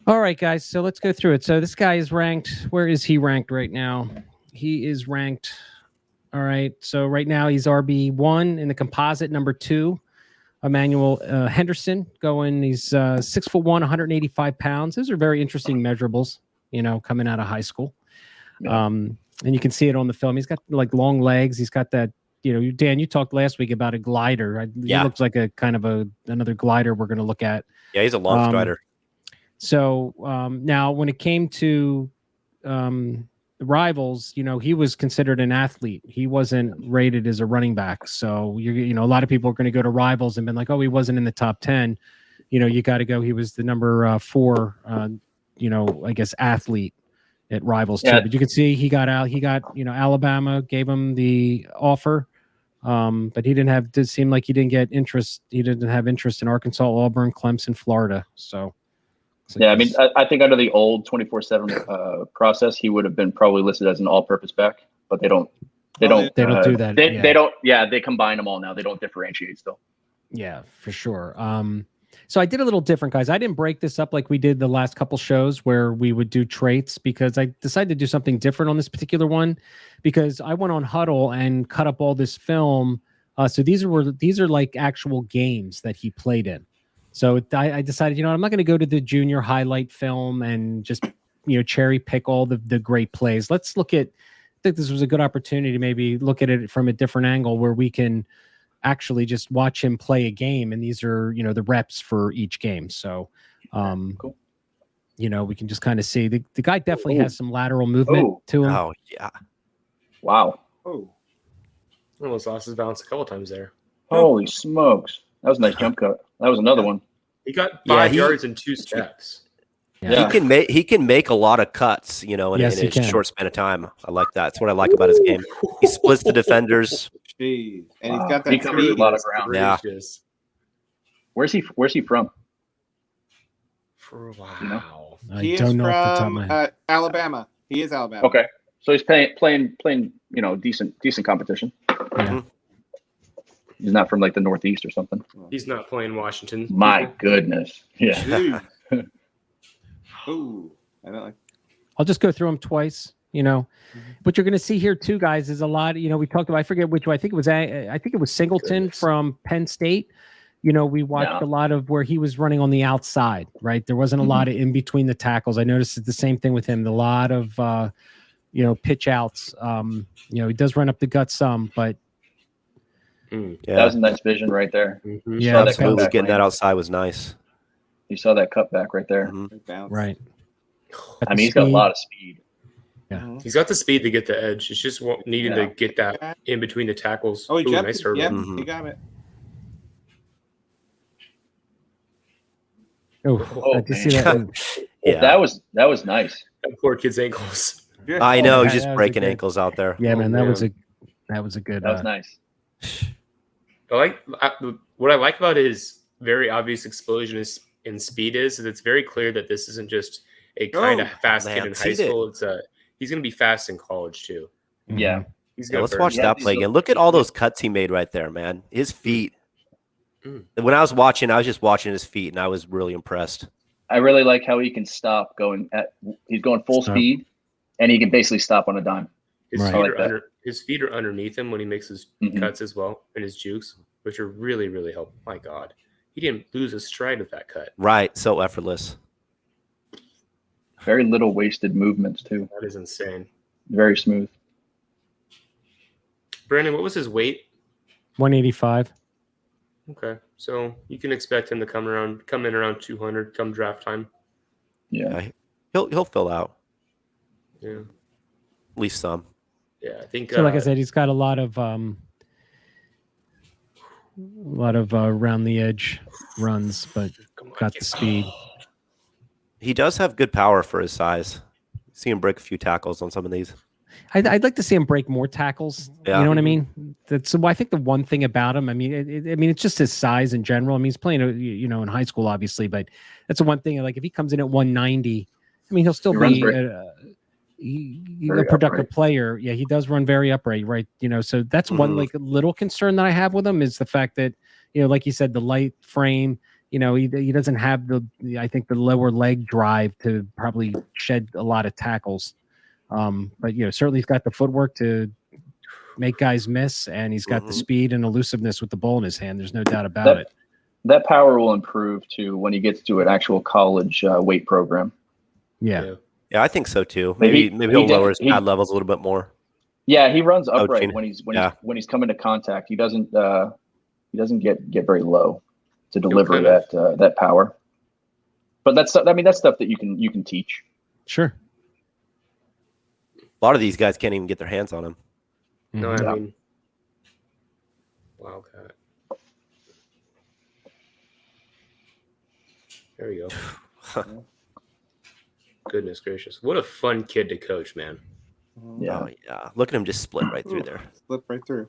All right, guys. So let's go through it. So this guy is ranked. Where is he ranked right now? He is ranked. All right. So right now he's RB1 in the composite, number 2. Emmanuel Henderson going. He's 6'1", 185 pounds. Those are very interesting measurables, coming out of high school. Yeah. And you can see it on the film. He's got like long legs. He's got that, Dan, you talked last week about a glider. He looks like a kind of another glider we're going to look at. Yeah, he's a long strider. So now when it came to rivals, he was considered an athlete. He wasn't rated as a running back. So a lot of people are going to go to rivals and been like, oh, he wasn't in the top 10. You got to go. He was the number 4, I guess, athlete at rivals too. But you can see he got out. He got, Alabama gave him the offer. But he did seem like he didn't get interest. He didn't have interest in Arkansas, Auburn, Clemson, Florida. So. Yeah, I mean, I think under the old 24/7 process, he would have been probably listed as an all-purpose back, but they don't do that. They don't. Yeah, they combine them all now. They don't differentiate still. Yeah, for sure. So I did a little different, guys. I didn't break this up like we did the last couple shows where we would do traits, because I decided to do something different on this particular one, because I went on Huddle and cut up all this film. So these are like actual games that he played in. So I decided, I'm not going to go to the junior highlight film and just, cherry pick all the great plays. Let's look at, I think this was a good opportunity to maybe look at it from a different angle where we can actually just watch him play a game. And these are, the reps for each game. So, cool. We can just kind of see the guy definitely has some lateral movement to him. Oh, yeah. Wow. Oh, almost lost his balance a couple times there. Holy smokes. That was a nice jump cut. That was another one. He got 5 yards in 2 steps. Yeah. He can make a lot of cuts, in a short span of time. I like that. That's what I like about his game. He splits the defenders. Jeez. And he's got that He covers a lot of ground. Yeah. Where's he from? Wow. He is from Alabama. He is Alabama. Okay. So he's playing, decent competition. Yeah. He's not from like the Northeast or something. He's not playing Washington. My goodness. Yeah. Ooh. I don't like. I'll just go through them twice. What you're going to see here too, guys, is a lot. We talked about. I forget which one. I think it was Singleton from Penn State. We watched a lot of where he was running on the outside. Right, there wasn't a lot of in between the tackles. I noticed it's the same thing with him. A lot of pitch outs. He does run up the gut some, but. Yeah. That was a nice vision right there. Mm-hmm. Yeah, absolutely. Getting that outside was nice. You saw that cutback right there. Right. I mean, he's got a lot of speed. Yeah. He's got the speed to get the edge. It's just needing to get that in between the tackles. Oh, he jumped. Nice hurdle. Yeah, he got it. Did you see that? Yeah. That was nice. That poor kid's ankles. I know. He's just breaking ankles out there. Yeah, man. That was a good. That was nice. What I like about his very obvious explosion in speed is that it's very clear that this isn't just a kind of fast kid in high school. He's going to be fast in college too. Yeah. Let's watch that play again. Look at all those cuts he made right there, man. His feet. When I was watching, I was just watching his feet, and I was really impressed. I really like how he can stop he's going full speed, and he can basically stop on a dime. His feet are underneath him when he makes his cuts as well, and his jukes, which are really, really helpful. My God, he didn't lose a stride with that cut. Right, so effortless. Very little wasted movements too. That is insane. Very smooth. Brandon, what was his weight? 185. Okay, so you can expect him to come in around 200 come draft time. Yeah, he'll fill out. Yeah, at least some. Yeah, I think. So, like I said, he's got a lot of around the edge runs, but got the speed. He does have good power for his size. See him break a few tackles on some of these. I'd like to see him break more tackles. Yeah. You know what I mean? That's I think the one thing about him. I mean, it's just his size in general. I mean, he's playing, in high school, obviously, but that's the one thing. Like if he comes in at 190, I mean, he'll still be a productive player. Yeah, he does run very upright, right? So that's one like little concern that I have with him is the fact that like you said, the light frame. he doesn't have I think the lower leg drive to probably shed a lot of tackles. But certainly he's got the footwork to make guys miss, and he's got the speed and elusiveness with the ball in his hand. There's no doubt about it. That power will improve too when he gets to an actual college weight program. Yeah, I think so too. Maybe he'll lower his pad levels a little bit more. Yeah, he runs upright when he's coming to contact. He doesn't get very low to deliver that power. But that's stuff that you can teach. Sure. A lot of these guys can't even get their hands on him. No, I mean, Wildcat. There we go. Goodness gracious. What a fun kid to coach, man. Yeah. Oh, yeah. Look at him just split right through there. Split right through.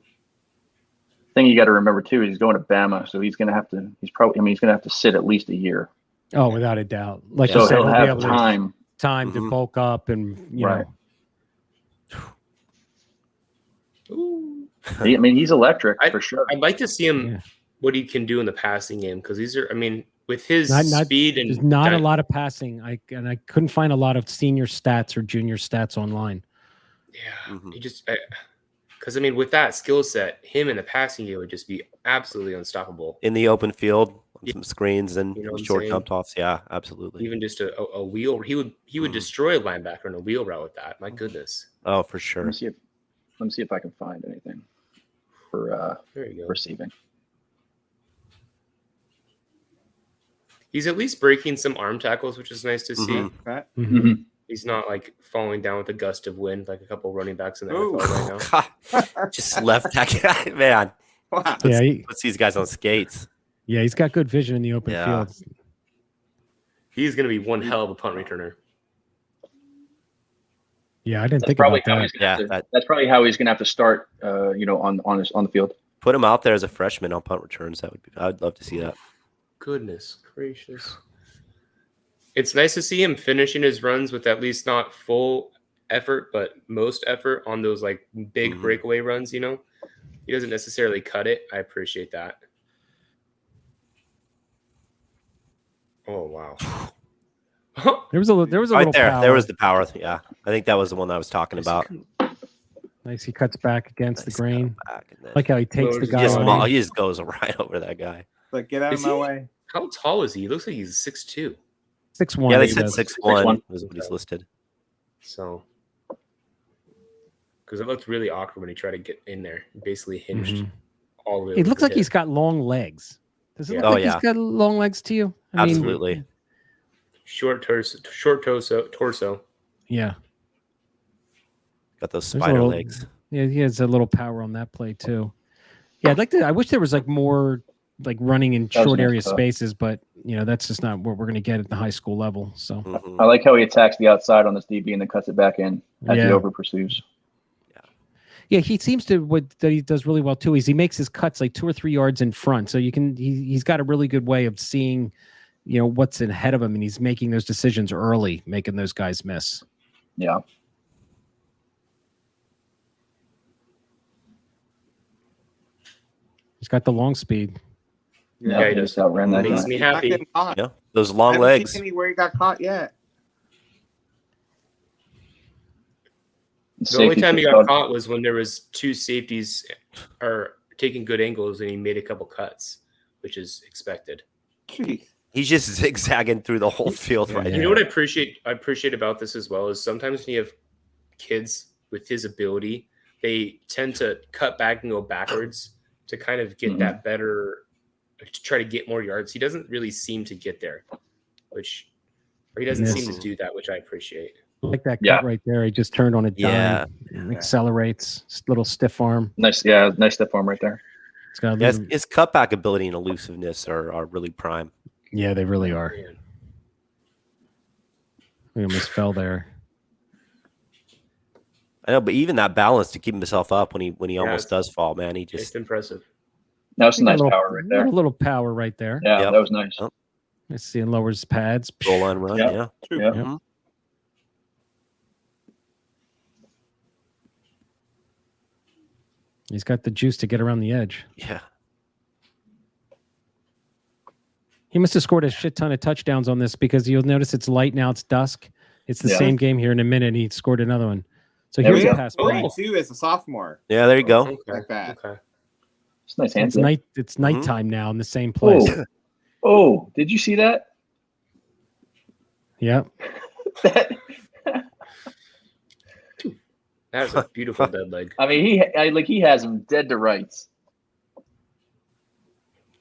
Thing you got to remember too is he's going to Bama, so he's going to have to sit at least a year. Oh, without a doubt. Like so you said, he'll have time to bulk up and right. Ooh. I mean, he's electric for sure. I'd like to see him what he can do in the passing game because with his speed and there's not a lot of passing. I couldn't find a lot of senior stats or junior stats online. Yeah, he just because with that skill set, him in the passing game would just be absolutely unstoppable in the open field, some screens and short dump offs. Yeah, absolutely. Even just a wheel, he would destroy a linebacker in a wheel route with that. My goodness. Oh, for sure. Let me see if I can find anything for receiving. He's at least breaking some arm tackles, which is nice to see. Right. He's not like falling down with a gust of wind like a couple running backs in the NFL right now. Just left that guy, man. Wow. Let's see these guys on skates. Yeah, he's got good vision in the open field. He's going to be one hell of a punt returner. Yeah, I didn't think about that. That's probably how he's going to have to start. On the field. Put him out there as a freshman on punt returns. I'd love to see that. Goodness gracious! It's nice to see him finishing his runs with at least not full effort, but most effort on those like big breakaway runs. He doesn't necessarily cut it. I appreciate that. Oh wow! There was a right little there. power. There was the power. Yeah, I think that was the one I was talking about. Nice. He cuts back against the grain. Like how he takes the guy. He just goes right over that guy. Like, get out of my way. How tall is he? He looks like he's 6'2". 6'1". Yeah, they said 6'1" was what he's listed. So, because it looked really awkward when he tried to get in there. He basically hinged all the way. It looks like he's got long legs. Does it look like he's got long legs to you? Absolutely. Short torso. Yeah. Got those spider legs. Yeah, he has a little power on that play too. Yeah, I wish there was like more like running in short area spaces, but that's just not what we're going to get at the high school level. So I like how he attacks the outside on this DB and then cuts it back in as he over pursues. Yeah, he seems to that he does really well too. Is he makes his cuts like 2 or 3 yards in front, so he's got a really good way of seeing, what's ahead of him, and he's making those decisions early, making those guys miss. Yeah. He's got the long speed. Yeah, he just outran that. Makes me happy. Yeah, those long legs. Seen anywhere he got caught yet. The only time he got caught was when there was 2 safeties are taking good angles and he made a couple cuts, which is expected. Jeez. He's just zigzagging through the whole field right now. You know what I appreciate about this as well is sometimes when you have kids with his ability, they tend to cut back and go backwards to kind of get that better, to try to get more yards. He doesn't really seem to get there, or he doesn't seem to do that, which I appreciate. Like that cut right there. He just turned on a dime, accelerates, little stiff arm. Nice stiff arm right there. It's got his cutback ability and elusiveness are really prime. Yeah, they really are. We almost fell there. I know, but even that balance to keep himself up when he almost does fall, man, he just it's impressive. That was some nice power right there. A little power right there. Yeah, that was nice. Let's see, and lowers pads. Goal line run. Yeah. Yeah. He's got the juice to get around the edge. Yeah. He must have scored a shit ton of touchdowns on this because you'll notice it's light now. It's dusk. It's the same game here in a minute. And he scored another one. So here's a pass. 42 as a sophomore. Yeah, there you go. Okay. Like that. Okay. It's nice. It's night. It's nighttime now in the same place. Oh, did you see that? Yeah. That's a beautiful dead leg. I mean, he has him dead to rights.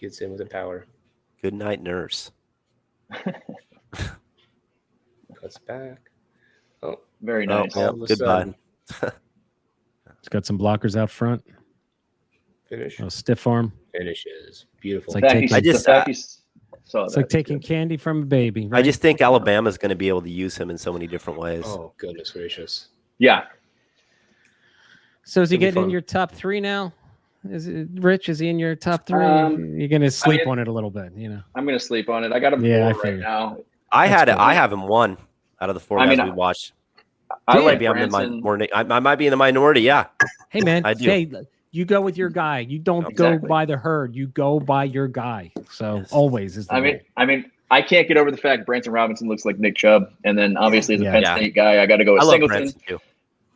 Gets in with the power. Good night, nurse. Cuts back. Oh, very nice. Yeah, goodbye. It's got some blockers out front. Finish. Oh, stiff arm. Finishes. Beautiful. It's like it's like taking candy from a baby. Right? I just think Alabama's going to be able to use him in so many different ways. Oh, goodness gracious. Yeah. So is he getting in your top 3 now? Is it Rich? Is he in your top 3? You're gonna sleep on it a little bit, you know. I'm gonna sleep on it. I got him 4 right now. I have him 1 out of the 4 guys we watched. I might be in the minority. Yeah. Hey man, I do. You go with your guy. You don't go by the herd. You go by your guy. So always is. I mean, I can't get over the fact Branson Robinson looks like Nick Chubb, and then obviously as a Penn State guy, I got to go with Singleton.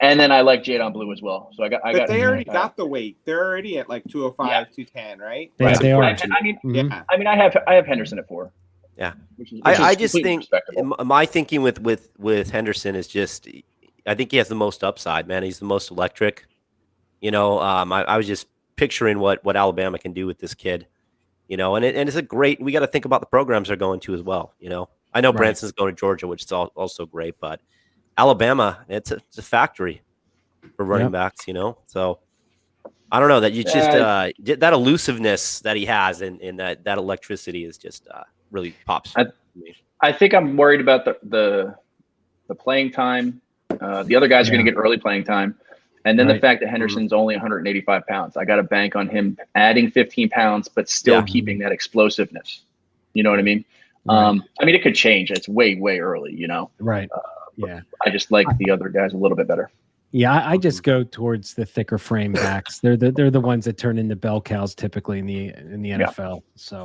And then I like Jadon Blue as well. So But they already got the weight. They're already at like 205, 210, right? Yeah, they are. I mean, I have Henderson at 4. Yeah. Which is I just think my thinking with Henderson is just, I think he has the most upside, man. He's the most electric. You know, I was just picturing what Alabama can do with this kid. You know, and it's a great. We got to think about the programs they're going to as well. You know, I know Branson's going to Georgia, which is also great, but Alabama, it's a factory for running backs, you know. So I don't know that you just that elusiveness that he has and that electricity is just really pops. I think I'm worried about the playing time. The other guys are going to get early playing time, and then the fact that Henderson's only 185 pounds. I got to bank on him adding 15 pounds, but still keeping that explosiveness. You know what I mean? I mean, it could change. It's way early, you know. Right. I just like the other guys a little bit better. Yeah, I just go towards the thicker frame backs. They're the ones that turn into bell cows typically in the NFL. So